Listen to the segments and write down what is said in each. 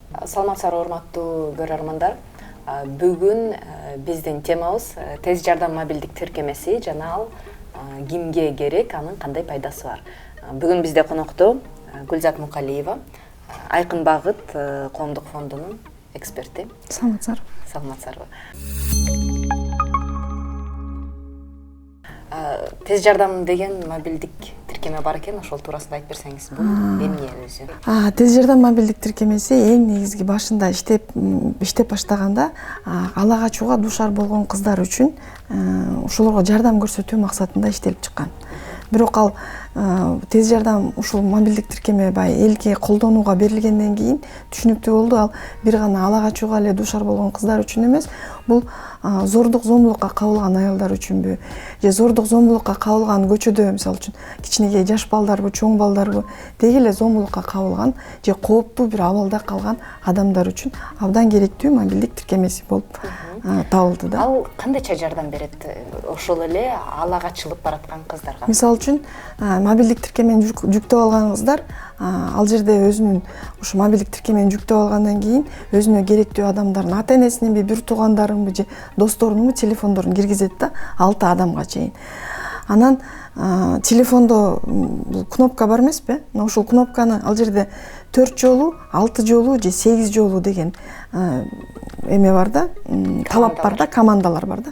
Саламатсыздарбы урматтуу көрөрмандар. Бүгүн биздин темабыз тез жардам мобилдик тиркемеси жана ал кимге керек, анын кандай пайдасы бар. Бүгүн бизде конокто Гүлзат Мукалиева, Айкын Багыт коомдук фондунун эксперти. Саламатсыздарбы. Саламатсыздарбы. Тез жардам деген мобилдик тиркеме бар экен, ошол туурасында айтып берсеңиз. Бул эмне өзү? Тез жардам мобилдик тиркемеси эң негизги башында иштеп баштаганда ала качууга дуушар болгон кыздар үчүн ошолорго жардам көрсөтүү максатында иштелип чыккан. Бирок ал тез жардам ушул мобилдик тиркеме элге колдонууга берилгенден кийин түшүнүктүү болду. Ал бир гана ала качууга эле дуушар болгон кыздар үчүн эмес, бул зордук зомбулукка кабылган аялдар үчүнбү, же зордук зомбулукка кабылган көчөдө, мисалы үчүн кичинекей жаш балдарбы, чоң балдарбы, деги эле зомбулукка кабылган же кооптуу бир абалда калган адамдар үчүн абдан керектүү мобилдик тиркемеси болуп табылды да. Ал кандайча жардам берет ошол эле ала качылып бараткан кыздарга? Мисалы үчүн мобилдик тиркемени жүктөп алган кыздар ал жерде өзүнүн ушу мобилдик тиркемени жүктөп алгандан кийин өзүнө керектүү адамдардын ата энесининби, бир туугандарынбы же досторунунбу телефондорун киргизет да, 6 адамга чейин. Анан телефондо кнопка бар эмеспи? Ошол кнопканы ал жерде 4 жолу, 6 жолу же 8 жолу деген эме бар да, талап бар да, командалар бар да.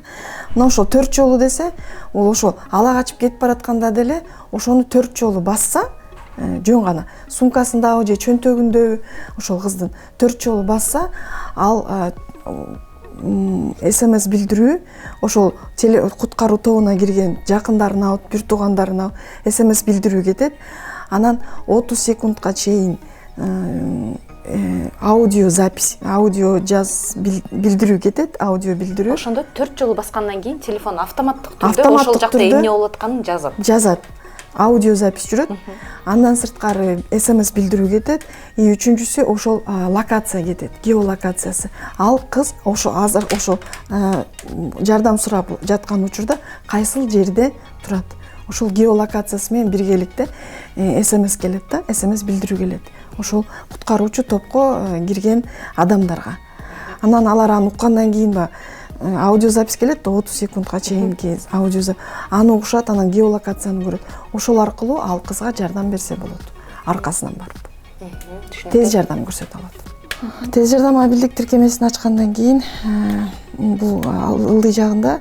Мына ошол 4 жолу десе, ол ошол ала качып кетип баратканда деле ошону 4 жолу басса, жөн гана сумкасындабы же чөнтөгүндөбү ошол кыздын 4 жолу басса, ал СМС билдирүү ошол куткаруу тобуна кирген жакындарына, бир туугандарына СМС билдирүү кетет. Анан 30 секундка чейин аудио запись, аудио жаз билдирүү кетет, аудио билдирүү. Ошондо 4 жолу баскандан кийин телефон автоматтык түрдө ошол жакта эмне болуп атканын жазат. Жазат. Аудио запись жүрөт. Андан сырткары СМС билдирүү кетет. И үчүнчүсү ошол локация кетет, геолокациясы. Ал кыз азыр ошо жардам сурап жаткан учурда кайсыл жерде турат. Ошол геолокациясы менен биргеликте СМС келет да, СМС билдирүү келет. Ошол куткаруучу топко кирген адамдарга. Анан алар аны уккандан кийин аудиозапись келет да, 30 секундка чейинки аудиозапись. Аны угушат, анан геолокацияны көрөт. Ошол аркылуу ал кызга жардам берсе болот. Аркасынан барып. Тез жардам көрсөтө алат. Тез жардам мобилдик тиркемесин ачкандан кийин бул ылдый жагында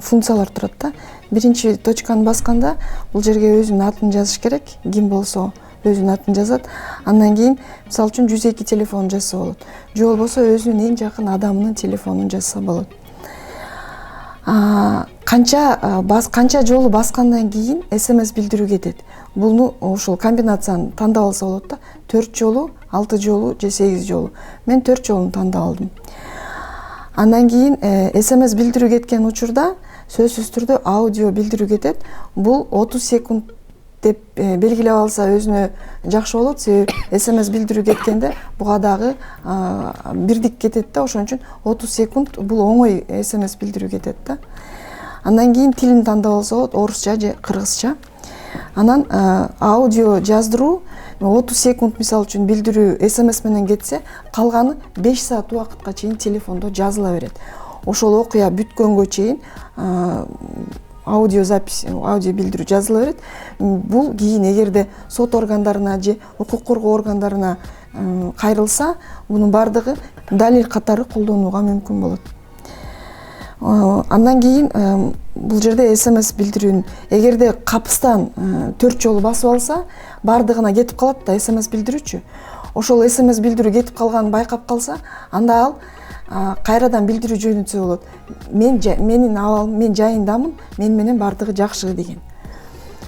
функциялар турат да. Биринчи точканы басканда бул жерге өзүнүн атын жазыш керек. Ким болсо өзүнүн атын жазат. Андан кийин мисалы үчүн 102 телефонун жазса болот. Же болбосо өзүнүн эң жакын адамынын телефонун жазса болот. Канча жолу баскандан кийин СМС билдирүү кетет. Буну ошол комбинацияны тандап алса болот да. 4 жолу, 6 жолу же 8 жолу. Мен 4 жолун тандап алдым. Андан кийин СМС билдирүү кеткен учурда сөзсүз түрдө аудио билдирүү кетет. Бул 30 секунд деп белгилеп алса өзүнө жакшы болот. Себеби СМС билдирүү кеткенде буга дагы бирдик кетет да, ошон үчүн 30 секунд бул оңой СМС билдирүү кетет да. Андан кийин тилин тандап алса болот, орусча же кыргызча. Анан аудио жаздыруу 30 секунд мисалы үчүн билдирүү СМС менен кетсе, калганы 5 саат убакытка чейин телефондо жазыла берет. Ошол окуя бүткөнгө чейин аудио билдирүү жазыла берет. Бул кийин эгерде сот органдарына же укук коргоо органдарына кайрылса, мунун бардыгы далил катары колдонууга мүмкүн болот. Андан кийин бул жерде СМС билдирүүнүн эгерде капыстан 4 жолу басып алса, бардыгына кетип калат да СМС билдирүүчү. Ошол СМС билдирүү кетип калганын байкап калса, анда ал кайрадан билдирүү жөнөтсө болот. Менин абалым, мен жайындамын, мен менен бардыгы жакшы деген.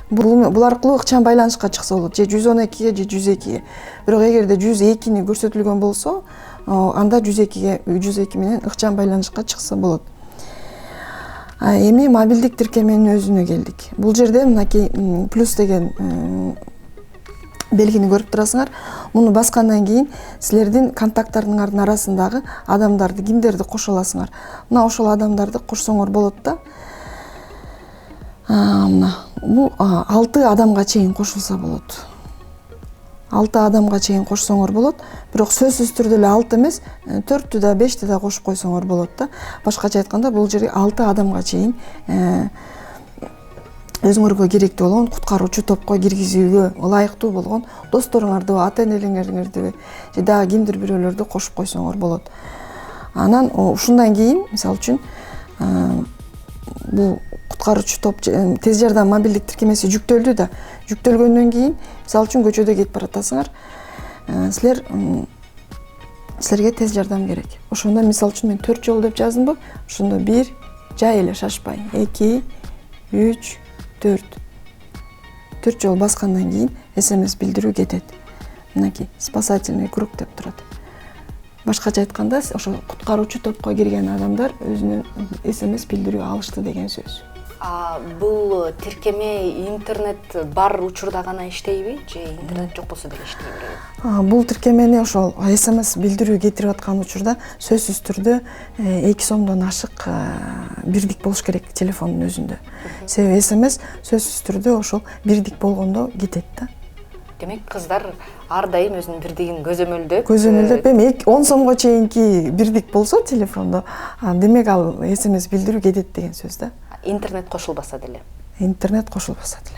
Бул аркылуу ыкчам байланышка чыкса болот, же 112 же 102. Бирок эгерде 102-ни көрсөтүлгөн болсо, анда 102 менен ыкчам байланышка чыкса болот. Эми мобилдик тиркеменин өзүнө келдик. Бул жерде мынакей плюс деген белгини көрүп турасыңар. Муну баскандан кийин силердин контакттарыңардын арасындагы адамдарды, кимдерди кошо аласыңар. Мына ошол адамдарды кошсоңор болот да. Мына бул 6 адамга чейин кошулса болот. 6 адамга чейин кошсоңор болот. Бирок сөзсүз түрдө эле 6 эмес, 4 да 5 да кошуп койсоңор болот да. Башкача айтканда бул жерге 6 адамга чейин өзүңөргө керектүү болгон куткаруучу топко киргизүүгө ылайыктуу болгон досторуңарды, ата-энелериңерди же дагы кимдир бирөөлөрдү кошуп койсоңор болот. Анан ушундан кийин, мисалы үчүн, бул куткаруучу топ тез жардам мобилдик тиркемеси жүктөлдү да. Жүктөлгөндөн кийин, мисалы үчүн көчөдө кетип баратасыңар, силерге тез жардам керек. Ошондо мисалы үчүн мен 4 жол деп жаздымбы? Ошондо 1 жай эле шашпай, 2, 3, 4 жол баскандан кийин СМС билдирүү кетет. Мынакей спасательный круг деп турат. Башкача айтканда, ошо куткаруучу топко кирген адамдар өзүнүн СМС билдирүү алышты деген сөз. Бул тиркеме интернет бар учурда гана иштейби же интернет жок болсо деле иштейби? Бул тиркемени ошол СМС билдирүү кетирип аткан учурда сөзсүз түрдө 2 сомдон ашык бирдик болуш керек телефондун өзүндө. Себеби СМС сөзсүз түрдө ошол бирдик болгондо кетет да. Демек, кыздар ар дайым өзүнүн бирдигин көзөмөлдөп, эми 10 сомго чейинки бирдик болсо телефондо, демек ал СМС билдирүү кетет деген сөз да. Интернет кошулбаса деле. Интернет кошулбаса деле.